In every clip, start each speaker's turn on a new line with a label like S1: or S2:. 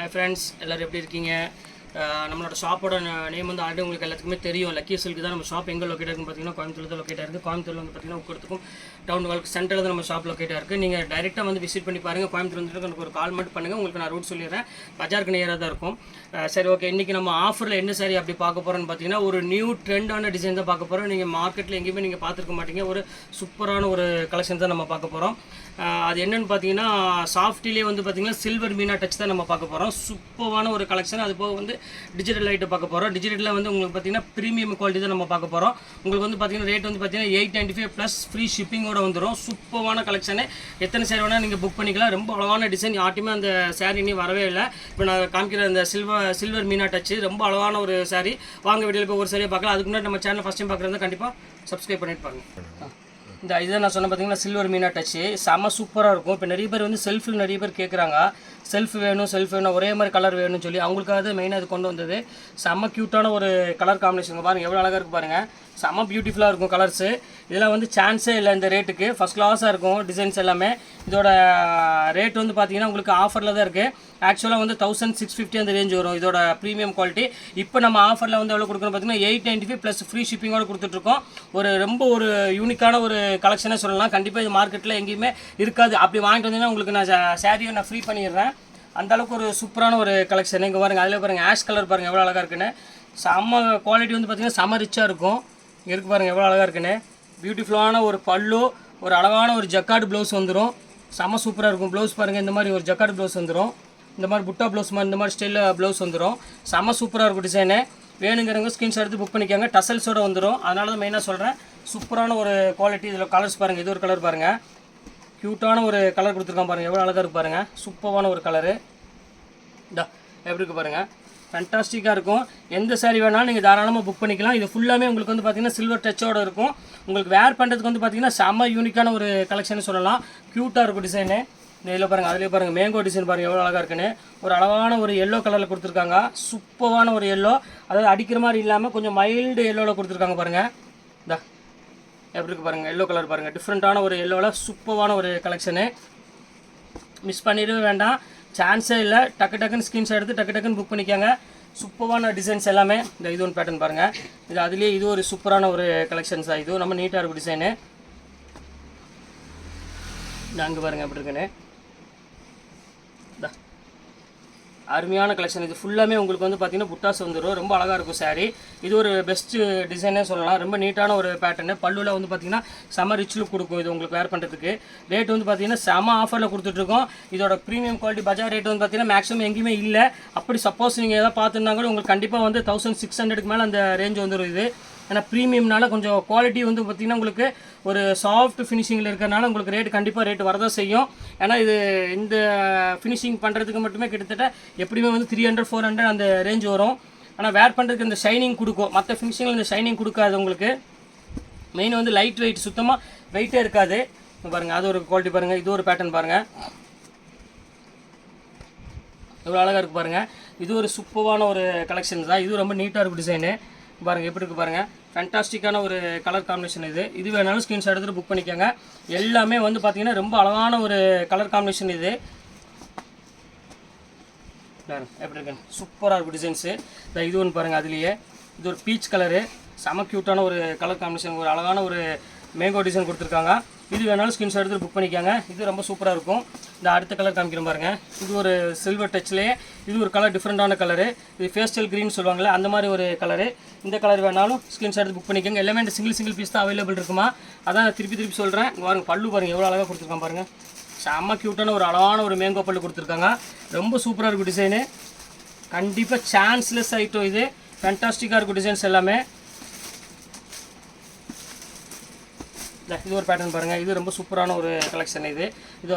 S1: Hi friends, எல்லோரும் எப்படி இருக்கீங்க? நம்மளோட ஷாப்போட நேம் வந்து ஆல்ரெடி உங்களுக்கு எல்லாத்துக்குமே தெரியும். லக்கி சில்க் தான் நம்ம ஷாப் எங்கே லொக்கேட் இருக்குன்னு பார்த்தீங்கன்னா கோயம்புத்தூர் தான் லொக்கேட் இருக்குது. கோயம்புத்தூர் வந்து பார்த்தீங்கன்னா உங்களுக்கும் டவுன் வாழ்க்கை சென்டரில் தான் நம்ம ஷாப் லொக்கேட்டாக இருக்குது. நீங்கள் டைரெக்டாக வந்து விசிட் பண்ணி பாருங்கள். கோயம்புத்தூர் வந்துட்டு எனக்கு ஒரு கால் மட்டும் பண்ணுங்கள், உங்களுக்கு நான் ரூட் சொல்லிடுறேன். பஜாருக்கு நேராக தான் இருக்கும். சரி, ஓகே. இன்றைக்கி நம்ம ஆஃபரில் என்ன சாரி அப்படி பார்க்க போகிறோன்னு பார்த்தீங்கன்னா ஒரு நியூ ட்ரெண்டான டிசைன் தான் பார்க்க போகிறோம். நீங்கள் மார்க்கெட்டில் எங்கேயுமே நீங்கள் பார்த்துருக்க மாட்டீங்க. ஒரு சூப்பரான ஒரு கலெக்ஷன் தான் நம்ம பார்க்க போகிறோம். அது என்னென்னு பார்த்தீங்கன்னா சாஃப்டிலே வந்து பார்த்தீங்கன்னா சில்வர் மீனா டச் தான் நம்ம பார்க்க போகிறோம். சூப்பரான ஒரு கலெக்ஷன். அது போக வந்து டிஜிட்டல் லைட்டை பார்க்க போகிறோம். டிஜிட்டலில் வந்து உங்களுக்கு பார்த்தீங்கன்னா ப்ரீமியம் குவாலிட்டி தான் நம்ம பார்க்க போகிறோம். உங்களுக்கு வந்து பார்த்தீங்கன்னா ரேட் வந்து பார்த்தீங்கன்னா 895 ப்ளஸ் ஃப்ரீ ஷிப்பிங்கோடு வந்துடும். சூப்பரான கலெக்ஷனு. எத்தனை சேரீ வேணால் நீங்கள் புக் பண்ணிக்கலாம். ரொம்ப அழகான டிசைன். யார்ட்டுமே அந்த சேரீ இன்னும் வரவே இல்லை. இப்போ நான் காமிக்கிற அந்த சில்வர் மீனா டச்சு ரொம்ப அழகான ஒரு சாரீ. வாங்க வீடியோவில் போய் ஒரு சாரியை பார்க்கலாம். அதுக்கு முன்னாடி நம்ம சேனல் ஃபஸ்ட் டைம் பார்க்குறது கண்டிப்பாக சப்ஸ்கிரைப் பண்ணிட்டு பாருங்க. இந்த இதை நான் சொன்ன பார்த்தீங்கன்னா சில்வர் மீனா டச்சு செம்ம சூப்பராக இருக்கும். இப்போ நிறைய பேர் வந்து செல்ஃபில் நிறைய பேர் கேட்குறாங்க, செல்ஃப் வேணும் ஒரே மாதிரி கலர் வேணும்னு சொல்லி. அவங்களுக்காக மெயினாக இது கொண்டு வந்தது. செம்ம க்யூட்டான ஒரு கலர் காம்பினேஷன் பாருங்கள், எவ்வளோ அழகாக இருக்குது பாருங்கள். செம்ம பியூட்டிஃபுல்லாக இருக்கும் கலர்ஸு. இதெல்லாம் வந்து சான்ஸே இல்லை இந்த ரேட்டுக்கு. ஃபஸ்ட் கிளாஸாக இருக்கும் டிசைன்ஸ் எல்லாமே. இதோட ரேட் வந்து பார்த்தீங்கன்னா உங்களுக்கு ஆஃபரில் தான் இருக்குது. ஆக்சுவலாக வந்து 1650 அந்த ரேஞ்ச் வரும் இதோட ப்ரீமியம் குவாலிட்டி. இப்போ நம்ம ஆஃபரில் வந்து எவ்வளோ கொடுக்குறோம் பார்த்தீங்கன்னா 895 ப்ளஸ் ஃப்ரீ ஷிப்பிங்கோடு கொடுத்துட்ருக்கோம். ரொம்ப ஒரு யூனிக்கான ஒரு கலெக்ஷனே சொல்லலாம். கண்டிப்பாக இது மார்க்கெட்டில் எங்கேயுமே இருக்காது. அப்படி வாங்கிட்டு வந்தீங்கன்னா உங்களுக்கு நான் சாரியை நான் ஃப்ரீ பண்ணிடுறேன். அந்தளவுக்கு ஒரு சூப்பரான ஒரு கலெக்ஷன். இங்கே பாருங்கள், அதில் பாருங்கள் ஆஷ் கலர் பாருங்கள் எவ்வளோ அழகாக இருக்குன்னு. செம்ம குவாலிட்டி வந்து பார்த்திங்கன்னா செம்ம ரிச்சாக இருக்கும். இருக்கு பாருங்கள் எவ்வளோ அழகாக இருக்குன்னு. பியூட்டிஃபுல்லான ஒரு பல்லு, ஒரு அழகான ஒரு ஜக்கார்டு ப்ளவுஸ் வந்துடும். செம்ம சூப்பராக இருக்கும். ப்ளவுஸ் பாருங்கள், இந்த மாதிரி ஒரு ஜக்கார்டு ப்ளவுஸ் வந்துடும். இந்த மாதிரி புட்டா ப்ளவுஸ் மாதிரி இந்த மாதிரி ஸ்டைலில் ப்ளவுஸ் வந்துடும். செம்ம சூப்பராக இருக்கும் டிசைனு. வேணுங்கிறவங்க ஸ்க்ரீன்ஷாட் எடுத்து புக் பண்ணிக்காங்க. டசல்ஸோடு வந்துடும். அதனால தான் மெயினாக சொல்கிறேன். சூப்பரான ஒரு குவாலிட்டி. இதில் கலர்ஸ் பாருங்கள். இது ஒரு கலர் பாருங்கள், க்யூட்டான ஒரு கலர் கொடுத்துருக்கான் பாருங்கள், எவ்வளோ அழகாக இருக்குது பாருங்கள். சூப்பரான ஒரு கலரு. இதா எப்படி இருக்குது பாருங்கள், ஃபேண்டாஸ்டிக்காக இருக்கும். எந்த சாரீ வேணாலும் நீங்கள் தாராளமாக புக் பண்ணிக்கலாம். இது ஃபுல்லாமே உங்களுக்கு வந்து பார்த்திங்கன்னா சில்வர் டச்சோடு இருக்கும். உங்களுக்கு வேர் பண்ணுறதுக்கு வந்து பார்த்திங்கன்னா செம்ம யூனிக்கான ஒரு கலெக்ஷன் சொல்லலாம். க்யூட்டாக இருக்கும் டிசைனு. இந்த இதில் பாருங்கள், அதிலே பாருங்கள் மேங்கோ டிசைன் பாருங்கள் எவ்வளோ அழகாக இருக்குன்னு. ஒரு அழகான ஒரு எல்லோ கலரில் கொடுத்துருக்காங்க. சூப்பரான ஒரு எல்லோ, அதாவது அடிக்கிற மாதிரி இல்லாமல் கொஞ்சம் மைல்டு எல்லோவில் கொடுத்துருக்காங்க பாருங்கள். இந்த எப்படி இருக்குது பாருங்கள், எல்லோ கலர் பாருங்கள், டிஃப்ரெண்ட்டான ஒரு எல்லோவில் சூப்பரான ஒரு கலெக்ஷனு. மிஸ் பண்ணிடவே வேண்டாம், சான்ஸே இல்லை. டக்குன்னு ஸ்க்ரீன்ஷாட் எடுத்து டக்குன்னு புக் பண்ணிக்காங்க. சூப்பரான டிசைன்ஸ் எல்லாமே. இந்த இது ஒன்று பேட்டர்ன் பாருங்கள், இது அதுலேயே இது ஒரு சூப்பரான ஒரு கலெக்ஷன்ஸ் தான். இது நம்ம நீட்டாக இருக்கும் டிசைனு. இந்த அங்கே பாருங்கள் எப்படி இருக்குன்னு. அருமையான கலெக்ஷன். இது ஃபுல்லாமே உங்களுக்கு வந்து பார்த்திங்கன்னா புட்டாஸ் வந்துடும். ரொம்ப அழகாக இருக்கும் சாரீ. இது ஒரு பெஸ்ட்டு டிசைனே சொல்லலாம். ரொம்ப நீட்டான ஒரு பேட்டர்னு. பல்லுவில் வந்து பார்த்திங்கன்னா செம ரிச் லுக் கொடுக்கும். இது உங்களுக்கு வேர் பண்ணுறதுக்கு. ரேட் வந்து பார்த்திங்கன்னா செம ஆஃபரில் கொடுத்துட்ருக்கோம். இதோட ப்ரீமியம் குவாலிட்டி பஜார் ரேட் வந்து பார்த்திங்கன்னா மேக்ஸிமம் எங்கேயுமே இல்லை. அப்படி சப்போஸ் நீங்கள் எதாவது பார்த்துருந்தா கூட உங்களுக்கு கண்டிப்பாக வந்து 1600க்கு மேலே அந்த ரேஞ்ச் வந்துடும். இது ஏன்னா ப்ரீமியம்னால கொஞ்சம் குவாலிட்டி வந்து பார்த்திங்கன்னா உங்களுக்கு ஒரு சாஃப்ட் ஃபினிஷிங்கில் இருக்கிறனால உங்களுக்கு ரேட் கண்டிப்பாக ரேட் வரதான் செய்யும். ஏன்னா இது இந்த ஃபினிஷிங் பண்ணுறதுக்கு மட்டுமே கிட்டத்தட்ட எப்படியுமே வந்து 300-400 அந்த ரேஞ்ச் வரும். ஆனால் வேர் பண்ணுறதுக்கு இந்த ஷைனிங் கொடுக்கும். மற்ற ஃபினிஷிங்கில் இந்த ஷைனிங் கொடுக்காது உங்களுக்கு. மெயின் வந்து லைட் வெயிட், சுத்தமாக வெயிட்டே இருக்காது. பாருங்கள், அது ஒரு குவாலிட்டி பாருங்கள். இது ஒரு பேட்டர்ன் பாருங்கள், எவ்வளோ அழகாக இருக்குது பாருங்கள். இது ஒரு சூப்பரான ஒரு கலெக்ஷன் தான். இது ரொம்ப நீட்டாக இருக்கும் டிசைனு. பாருங்கள் எப்படி இருக்குது பாருங்கள். ஃபேண்டாஸ்டிக்கான ஒரு கலர் காம்பினேஷன். இது வேணாலும் ஸ்க்ரீன்ஷாட் எடுத்துகிட்டு புக் பண்ணிக்கோங்க. எல்லாமே வந்து பார்த்திங்கன்னா ரொம்ப அழகான ஒரு கலர் காம்பினேஷன். இது எப்படி இருக்கு, சூப்பராக இருக்கும் டிசைன்ஸு. இது ஒன்று பாருங்கள், அதுலேயே இது ஒரு பீச் கலரு. செம க்யூட்டான ஒரு கலர் காம்பினேஷன். ஒரு அழகான ஒரு மேங்கோ டிசைன் கொடுத்துருக்காங்க. இது வேணாலும் ஸ்க்ரீன்ஷாட் எடுத்து புக் பண்ணிக்காங்க. இது ரொம்ப சூப்பராக இருக்கும். இந்த அடுத்த கலர் காமிக்கிறேன் பாருங்கள். இது ஒரு சில்வர் டச்லேயே இது ஒரு கலர், டிஃப்ரெண்ட்டான கலரு. இது ஃபேஸ்டல் க்ரீன் சொல்லுவாங்களே அந்த மாதிரி ஒரு கலரு. இந்த கலர் வேணாலும் ஸ்க்ரீன்ஷாட் எடுத்து புக் பண்ணிக்கோங்க. எல்லாமே இந்த சிங்கிள் பீஸ் தான் அவைலபிள் இருக்குமா. அதான் திருப்பி சொல்கிறேன். பாருங்கள் பல்லு பாருங்கள் எவ்வளோ அழகாக கொடுத்துருக்காங்க பாருங்கள். செம்ம க்யூட்டான ஒரு அழகான ஒரு மேங்கோ பல்லு கொடுத்துருக்காங்க. ரொம்ப சூப்பராக இருக்கும் டிசைனு. கண்டிப்பாக சான்ஸ்லெஸ் ஐட்டம். இது ஃபேண்டாஸ்டிக்காக இருக்கும் டிசைன்ஸ் எல்லாமே. இது ஒரு பேட்டர்ன் பாருங்கள். இது ரொம்ப சூப்பரான ஒரு கலெக்ஷன். இது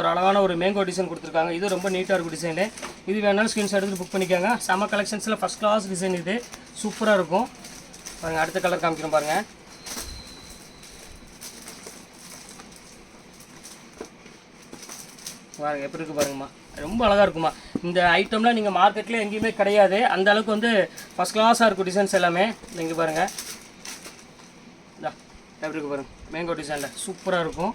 S1: ஒரு அழகான ஒரு மேங்கோ டிசைன் கொடுத்துருக்காங்க. இது ரொம்ப நீட்டாக இருக்கும் டிசைனு. இது வேணாலும் ஸ்க்ரீன்ஷாட் எடுத்து புக் பண்ணிக்கோங்க. செம கலெக்ஷன்ஸில் ஃபஸ்ட் கிளாஸ் டிசைன். இது சூப்பராக இருக்கும் பாருங்கள். அடுத்த கலர் காமிக்கிறோம் பாருங்கள். பாருங்கள் எப்படி இருக்குது பாருங்கம்மா, ரொம்ப அழகாக இருக்குமா. இந்த ஐட்டம்லாம் நீங்கள் மார்க்கெட்டில் எங்கேயுமே கிடையாது. அந்த அளவுக்கு வந்து ஃபஸ்ட் கிளாஸாக இருக்கும் டிசைன்ஸ் எல்லாமே. இங்கே பாருங்கள் எப்படி இருக்குது பாருங்கள், மேங்கோ டிசைனில் சூப்பராக இருக்கும்.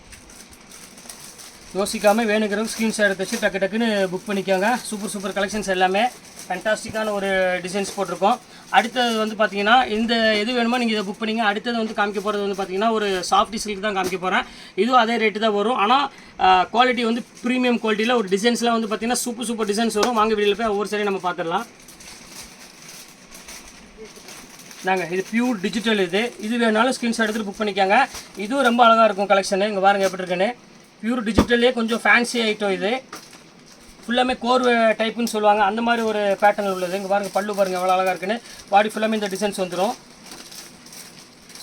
S1: யோசிக்காமல் வேணுங்கிறவங்க ஸ்க்ரீன்ஷாட் எடுத்து வச்சு டக்குன்னு புக் பண்ணிக்கோங்க. சூப்பர் கலெக்ஷன்ஸ் எல்லாமே. ஃபேண்டாஸ்டிக்கான ஒரு டிசைன்ஸ் போட்டிருக்கோம். அடுத்தது வந்து பார்த்தீங்கன்னா இந்த எது வேணுமோ நீங்கள் இதை புக் பண்ணிங்க. அடுத்தது வந்து காமிக்க போகிறது வந்து பார்த்தீங்கன்னா ஒரு சாஃப்ட் சில்க் தான் காமிக்க போகிறேன். இதுவும் அதே ரேட்டு தான் வரும். ஆனால் குவாலிட்டி வந்து ப்ரீமியம் குவாலிட்டியில் ஒரு டிசைன்ஸ்லாம் வந்து பார்த்தீங்கன்னா சூப்பர் டிசைன்ஸ் வரும். வாங்க வீடியோவில் போய் ஒவ்வொரு சரி நம்ம பார்த்துடலாம். நாங்கள் இது பியூர் டிஜிட்டல். இது வேணாலும் ஸ்க்ரீன்ஷாட் எடுத்துகிட்டு புக் பண்ணிக்காங்க. இதுவும் ரொம்ப அழகாக இருக்கும் கலெக்ஷனு. இங்கே பாருங்கள் எப்படி இருக்குன்னு. பியூர் டிஜிட்டல்லே கொஞ்சம் ஃபேன்சி ஐட்டம். இது ஃபுல்லாமே கோர்வை டைப்புன்னு சொல்லுவாங்க, அந்த மாதிரி ஒரு பேட்டர்ன் உள்ளது. இங்கே பாருங்கள் பல்லு பாருங்கள் எவ்வளோ அழகாக இருக்குன்னு. பாடி ஃபுல்லாமே இந்த டிசைன்ஸ் வந்துடும்.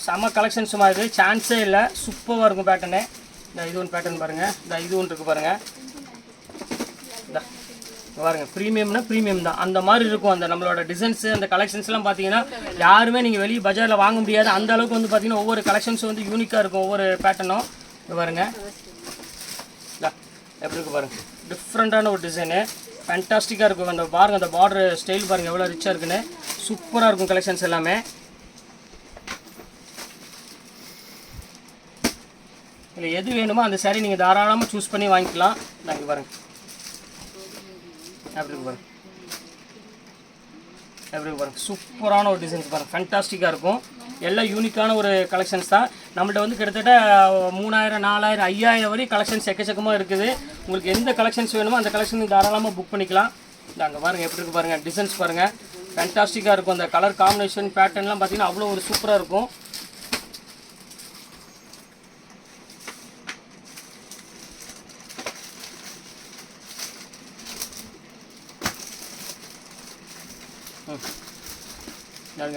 S1: செம்ம கலெக்ஷன்ஸ் மாதிரி சான்ஸே இல்லை, சூப்பராக இருக்கும் பேட்டர்னு. இந்த இது ஒன்று பேட்டர்ன் பாருங்கள். இந்த இது ஒன்று இருக்குது பாருங்கள். பாருங்கள் ப்ரீமியம்னா ப்ரீமியம் தான், அந்த மாதிரி இருக்கும். அந்த நம்மளோட டிசைன்ஸு அந்த கலெக்ஷன்ஸ்லாம் பார்த்தீங்கன்னா யாருமே நீங்கள் வெளியே பஜாரில் வாங்க முடியாது. அந்த அளவுக்கு வந்து பார்த்தீங்கன்னா ஒவ்வொரு கலெக்ஷன்ஸும் வந்து யூனிக்காக இருக்கும், ஒவ்வொரு பேட்டர்னும். இது பாருங்கள் எப்படி இருக்குது பாருங்கள், டிஃப்ரெண்ட்டான ஒரு டிசைனு, ஃபேண்டாஸ்டிக்காக இருக்கும். அந்த பாருங்கள் அந்த பார்டர் ஸ்டைல் பாருங்கள் எவ்வளோ ரிச்சாக இருக்குன்னு. சூப்பராக இருக்கும் கலெக்ஷன்ஸ் எல்லாமே. இல்லை எது வேணுமோ அந்த சாரீ நீங்கள் தாராளமாக சூஸ் பண்ணி வாங்கிக்கலாம். நாங்கள் பாருங்கள் எப்படி பாருங்கள், எப்படி பாருங்கள் சூப்பரான ஒரு டிசைன்ஸ் பாருங்கள், ஃபேண்டாஸ்டிக்காக இருக்கும். எல்லாம் யூனிக்கான ஒரு கலெக்ஷன்ஸ் தான். நம்மள்ட்ட வந்து கிட்டத்தட்ட 3000, 4000, 5000 வரையும் கலெக்ஷன்ஸ் எக்கச்சக்கமாக இருக்குது. உங்களுக்கு எந்த கலெக்ஷன்ஸ் வேணுமோ அந்த கலெக்ஷன் தாராளமாக புக் பண்ணிக்கலாம். அங்கே பாருங்கள் எப்படி இருக்குது பாருங்கள், டிசைன்ஸ் பாருங்கள் ஃபேண்டாஸ்டிக்காக இருக்கும். அந்த கலர் காம்பினேஷன் பேட்டர்ன்லாம் பார்த்தீங்கன்னா அவ்வளோ ஒரு சூப்பராக இருக்கும்.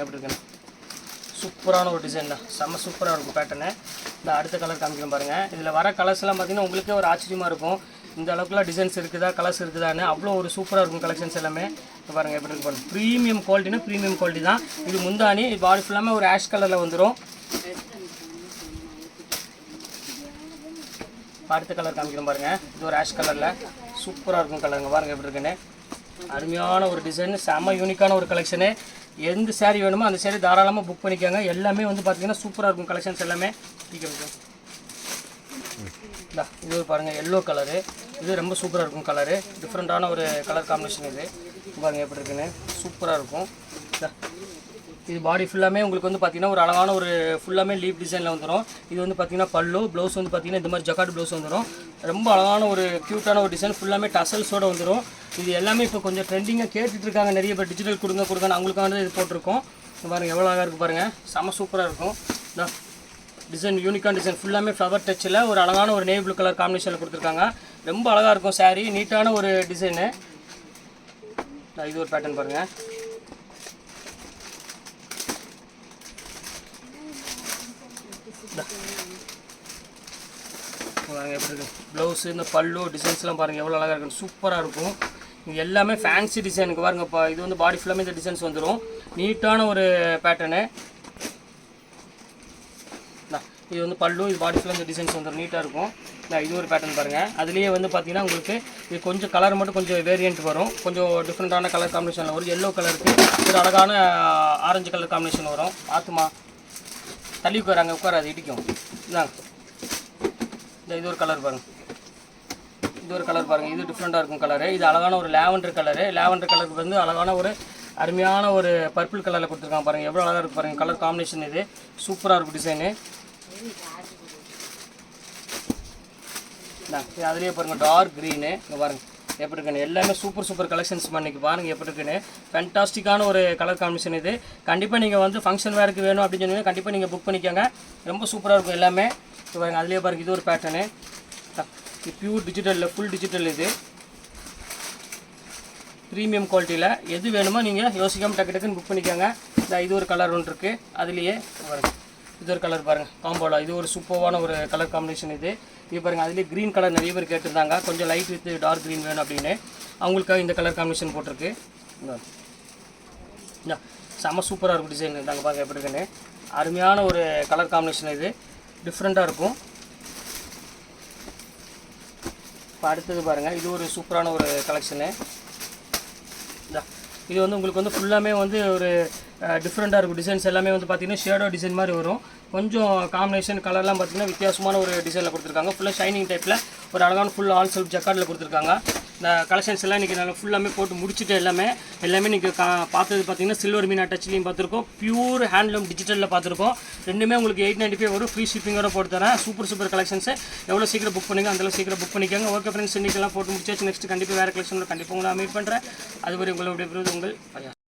S1: எப்படி இருக்குண்ணா சூப்பரான ஒரு டிசைன் தான், செம்ம சூப்பராக இருக்கும் பேட்டர்னு. இந்த அடுத்த கலர் காமிக்கலாம் பாருங்கள். இதில் வர கலர்ஸ்லாம் பார்த்தீங்கன்னா உங்களுக்கே ஒரு ஆச்சரியமாக இருக்கும், இந்த அளவுக்குலாம் டிசைன்ஸ் இருக்குதா கலர்ஸ் இருக்குதான்னு. அவ்வளோ ஒரு சூப்பராக இருக்கும் கலெக்ஷன்ஸ் எல்லாமே. பாருங்கள் எப்படி இருக்கு பாருங்கள், ப்ரீமியம் குவாலிட்டினா ப்ரீமியம் குவாலிட்டி தான். இது முந்தானி பாடி ஃபுல்லாமே ஒரு ஆஷ் கலரில் வந்துடும். அடுத்த கலர் காமிக்கிறோம் பாருங்கள், இது ஒரு ஆஷ் கலரில் சூப்பராக இருக்கும் கலருங்க. பாருங்கள் எப்படி இருக்குன்னு, அருமையான ஒரு டிசைன், செம்ம யூனிக்கான ஒரு கலெக்ஷனு. எந்த சேரீ வேணுமோ அந்த சேரீ தாராளமாக புக் பண்ணிக்கோங்க. எல்லாமே வந்து பார்த்தீங்கன்னா சூப்பராக இருக்கும் கலெக்ஷன்ஸ் எல்லாமே. இது பாருங்கள் எல்லோ கலரு, இது ரொம்ப சூப்பராக இருக்கும் கலரு, டிஃப்ரெண்ட்டான ஒரு கலர் காம்பினேஷன். இது பாருங்கள் எப்படி இருக்குன்னு சூப்பராக இருக்கும். இது பாடி ஃபுல்லாமே உங்களுக்கு வந்து பார்த்தீங்கன்னா ஒரு அழகான ஒரு ஃபுல்லாமே லீப் டிசைனில் வந்துடும். இது வந்து பார்த்தீங்கன்னா பல்லு, ப்ளவுஸ் வந்து பார்த்தீங்கன்னா இந்த மாதிரி ஜக்கார்ட் ப்ளவுஸ் வந்துடும். ரொம்ப அழகான ஒரு க்யூட்டான ஒரு டிசைன், ஃபுல்லாமே டசல்ஸோடு வந்துடும். இது எல்லாமே இப்போ கொஞ்சம் ட்ரெண்டிங்காக கேட்டுட்ருக்காங்க நிறைய பேர், டிஜிட்டல் கொடுங்க அவங்களுக்காக இது போட்டிருக்கோம். பாருங்கள் எவ்வளோ அழகாக இருக்குது பாருங்கள், செம்ம சூப்பராக இருக்கும். இந்த டிசைன் யூனிக்கான டிசைன், ஃபுல்லாமே ஃப்ளவர் டச்சில் ஒரு அழகான ஒரு நேவி ப்ளூ கலர் காம்பினேஷனில் கொடுத்துருக்காங்க. ரொம்ப அழகாக இருக்கும் சாரீ, நீட்டான ஒரு டிசைனு. இது ஒரு பேட்டர்ன் பாருங்கள். எப்படி இருக்கு ப்ளவுஸு, இந்த பல்லு டிசைன்ஸ்லாம் பாருங்கள் எவ்வளோ அழகாக இருக்குன்னு, சூப்பராக இருக்கும். இது எல்லாமே ஃபேன்சி டிசைனுக்கு பாருங்கள். இப்போ இது வந்து பாடி ஃபுல்லாமே இந்த டிசைன்ஸ் வந்துடும், நீட்டான ஒரு பேட்டர்னு. இது வந்து பல்லு, இது பாடி ஃபுல்லாக இந்த டிசைன்ஸ் வந்துடும், நீட்டாக இருக்கும். இது ஒரு பேட்டர்ன் பாருங்கள். அதுலேயே வந்து பார்த்தீங்கன்னா உங்களுக்கு இது கொஞ்சம் கலர் மட்டும் கொஞ்சம் வேரியண்ட் வரும், கொஞ்சம் டிஃப்ரெண்ட்டான கலர் காம்பினேஷனில் வரும். எல்லோ கலருக்கு ஒரு அழகான ஆரஞ்சு கலர் காம்பினேஷன் வரும். ஆத்துமா தள்ளி உட்காராங்க, உட்காராது இடிக்கும். இதாங்க இது ஒரு கலர் பாருங்கள், இது ஒரு கலர் பாருங்கள், இது டிஃப்ரெண்ட்டாக இருக்கும் கலரு. இது அழகான ஒரு லேவண்டர் கலரு. லேவண்டர் கலருக்கு வந்து அழகான ஒரு அருமையான ஒரு பர்பிள் கலரில் கொடுத்துருக்காங்க பாருங்கள், எவ்வளோ அழகாக இருக்குது பாருங்கள் கலர் காம்பினேஷன். இது சூப்பராக இருக்கும் டிசைனு. அதுலேயே பாருங்கள் டார்க் க்ரீனு, இங்கே பாருங்கள் எப்படி இருக்குன்னு. எல்லாமே சூப்பர் கலெக்ஷன்ஸ் பண்ணிக்கு பாருங்கள் எப்படி இருக்குன்னு. ஃபேண்டாஸ்டிக்கான ஒரு கலர் காம்பினேஷன். இது கண்டிப்பாக நீங்கள் வந்து ஃபங்க்ஷன் வேருக்கு வேணும் அப்படின்னு சொன்னீங்கன்னா கண்டிப்பாக நீங்கள் புக் பண்ணிக்கோங்க, ரொம்ப சூப்பராக இருக்கும் எல்லாமே. இப்போ பாருங்கள் அதுலேயே பாருங்கள் இது ஒரு பேட்டர்னு, இது பியூர் டிஜிட்டலில் ஃபுல் டிஜிட்டல். இது ப்ரீமியம் குவாலிட்டியில் எது வேணுமோ நீங்கள் யோசிக்காமல் டக்குன்னு புக் பண்ணிக்கோங்க. இது ஒரு கலர் ஒன்று இருக்குது, அதுலேயே பாருங்கள் இது ஒரு கலர் பாருங்கள் காம்போவில். இது ஒரு சூப்பரான ஒரு கலர் காம்பினேஷன். இது பாருங்கள் அதுலேயே க்ரீன் கலர் நிறைய பேர் கேட்டிருந்தாங்க, கொஞ்சம் லைட் வித் டார்க் க்ரீன் வேணும் அப்படின்னு, அவங்களுக்காக இந்த கலர் காம்பினேஷன் போட்டிருக்கு. செம்ம சூப்பராக இருக்கும் டிசைன். நாங்கள் பாருங்கள் எப்படி இருக்குன்னு, அருமையான ஒரு கலர் காம்பினேஷன். இது டிஃப்ரெண்ட்டாக இருக்கும். இப்போ அடுத்தது பாருங்கள் இது ஒரு சூப்பரான ஒரு கலெக்ஷனு. இது வந்து உங்களுக்கு வந்து ஃபுல்லாமே வந்து ஒரு டிஃப்ரெண்ட்டாக இருக்கும். டிசைன்ஸ் எல்லாமே வந்து பார்த்திங்கன்னா ஷேடோ டிசைன் மாதிரி வரும், கொஞ்சம் காம்பினேஷன் கலர்லாம் பார்த்திங்கன்னா வித்தியாசமான ஒரு டிசைனில் கொடுத்துருக்காங்க. ஃபுல்லாக ஷைனிங் டைப்பில் ஒரு அழகான ஃபுல் ஆல் செல்ஃப் ஜக்கார்டில் கொடுத்துருக்காங்க. இந்த கலெக்ஷன்ஸ் எல்லாம் இன்றைக்கி நல்லா ஃபுல்லாமே போட்டு முடிச்சுட்டு எல்லாமே நீங்கள் பார்த்தது பார்த்தீங்கன்னா சில்வர் மீனா டச்லையும் பார்த்துருக்கோம், பியூர் ஹேண்ட்லூம் டிஜிட்டலில் பார்த்துருக்கோம். ரெண்டுமே உங்களுக்கு 895 வரும், ஃப்ரீ ஷிப்பிங்கோட போட்டு தரேன். Super collections. எவ்வளோ சீக்கிரம் புக் பண்ணுங்க அந்தளவு சீக்கிரம் புக் பண்ணிக்கோங்க. ஓகே ஃப்ரெண்ட்ஸ், இன்றைக்கெல்லாம் போட்டு முடிச்சாச்சு. நெக்ஸ்ட் கண்டிப்பாக வேறு கலெக்ஷனில் கண்டிப்பாக உங்களை மீட் பண்ணுறேன். அதுவரை உங்களுடைய விருது உங்கள்